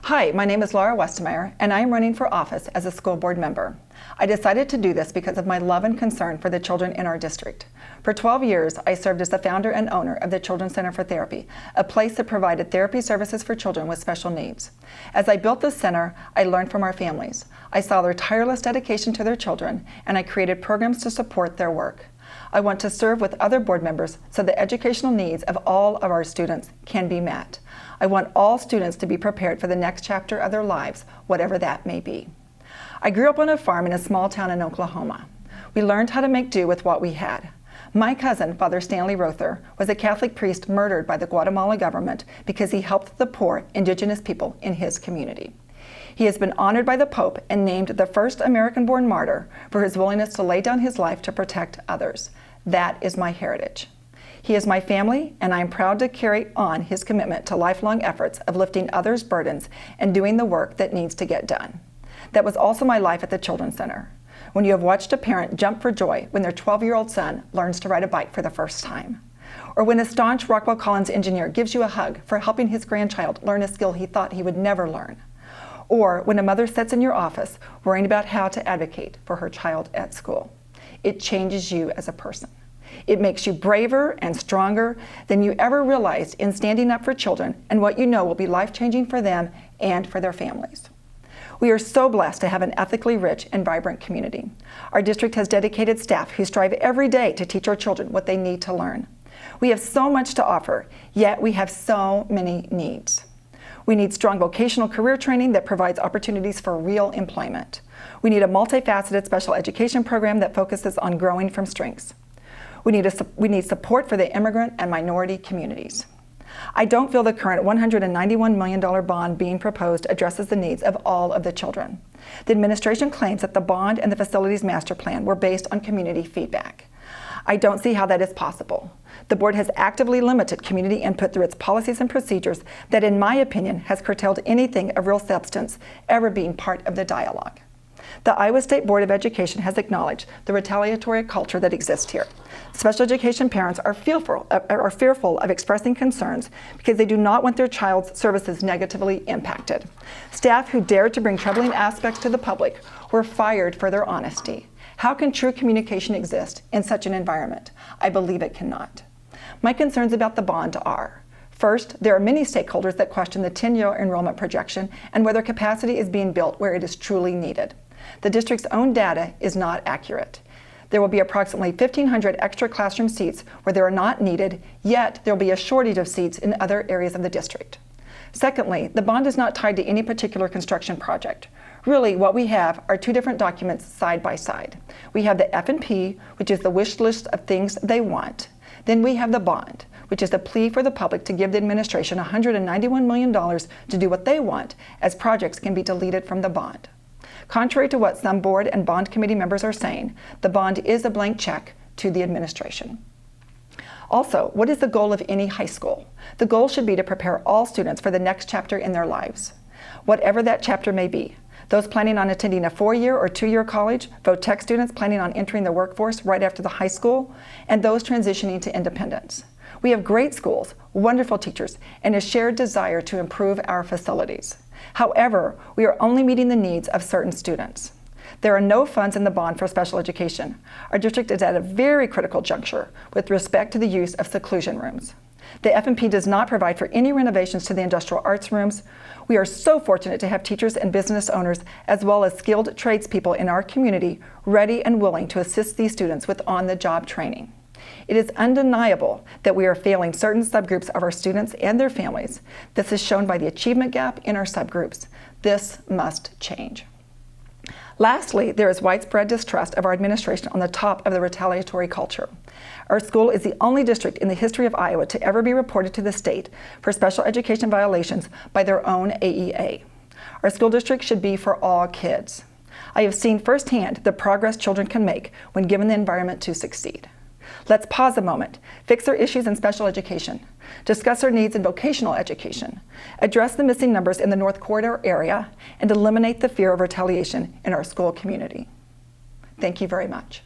Hi, my name is Laura Westemeyer, and I am running for office as a school board member. I decided to do this because of my love and concern for the children in our district. For 12 years, I served as the founder and owner of the Children's Center for Therapy, a place that provided therapy services for children with special needs. As I built this center, I learned from our families. I saw their tireless dedication to their children, and I created programs to support their work. I want to serve with other board members so the educational needs of all of our students can be met. I want all students to be prepared for the next chapter of their lives, whatever that may be. I grew up on a farm in a small town in Oklahoma. We learned how to make do with what we had. My cousin, Father Stanley Rother, was a Catholic priest murdered by the Guatemala government because he helped the poor indigenous people in his community. He has been honored by the Pope and named the first American-born martyr for his willingness to lay down his life to protect others. That is my heritage. He is my family, and I am proud to carry on his commitment to lifelong efforts of lifting others' burdens and doing the work that needs to get done. That was also my life at the Children's Center. When you have watched a parent jump for joy when their 12-year-old son learns to ride a bike for the first time, or when a staunch Rockwell Collins engineer gives you a hug for helping his grandchild learn a skill he thought he would never learn, or when a mother sits in your office worrying about how to advocate for her child at school. It changes you as a person. It makes you braver and stronger than you ever realized in standing up for children and what you know will be life-changing for them and for their families. We are so blessed to have an ethically rich and vibrant community. Our district has dedicated staff who strive every day to teach our children what they need to learn. We have so much to offer, yet we have so many needs. We need strong vocational career training that provides opportunities for real employment. We need a multifaceted special education program that focuses on growing from strengths. We need support for the immigrant and minority communities. I don't feel the current $191 million bond being proposed addresses the needs of all of the children. The administration claims that the bond and the facilities master plan were based on community feedback. I don't see how that is possible. The board has actively limited community input through its policies and procedures that, in my opinion, has curtailed anything of real substance ever being part of the dialogue. The Iowa State Board of Education has acknowledged the retaliatory culture that exists here. Special education parents are fearful of expressing concerns because they do not want their child's services negatively impacted. Staff who dared to bring troubling aspects to the public were fired for their honesty. How can true communication exist in such an environment? I believe it cannot. My concerns about the bond are: first, there are many stakeholders that question the 10-year enrollment projection and whether capacity is being built where it is truly needed. The district's own data is not accurate. There will be approximately 1,500 extra classroom seats where they are not needed, yet there will be a shortage of seats in other areas of the district. Secondly, the bond is not tied to any particular construction project. Really, what we have are two different documents side by side. We have the F&P, which is the wish list of things they want. Then we have the bond, which is a plea for the public to give the administration $191 million to do what they want, as projects can be deleted from the bond. Contrary to what some board and bond committee members are saying, the bond is a blank check to the administration. Also, what is the goal of any high school? The goal should be to prepare all students for the next chapter in their lives, whatever that chapter may be. Those planning on attending a 4-year or 2-year college, VOTEC students planning on entering the workforce right after the high school, and those transitioning to independence. We have great schools, wonderful teachers, and a shared desire to improve our facilities. However, we are only meeting the needs of certain students. There are no funds in the bond for special education. Our district is at a very critical juncture with respect to the use of seclusion rooms. The F&P does not provide for any renovations to the industrial arts rooms. We are so fortunate to have teachers and business owners, as well as skilled tradespeople in our community, ready and willing to assist these students with on-the-job training. It is undeniable that we are failing certain subgroups of our students and their families. This is shown by the achievement gap in our subgroups. This must change. Lastly, there is widespread distrust of our administration on the top of the retaliatory culture. Our school is the only district in the history of Iowa to ever be reported to the state for special education violations by their own AEA. Our school district should be for all kids. I have seen firsthand the progress children can make when given the environment to succeed. Let's pause a moment, fix our issues in special education, discuss our needs in vocational education, address the missing numbers in the North Corridor area, and eliminate the fear of retaliation in our school community. Thank you very much.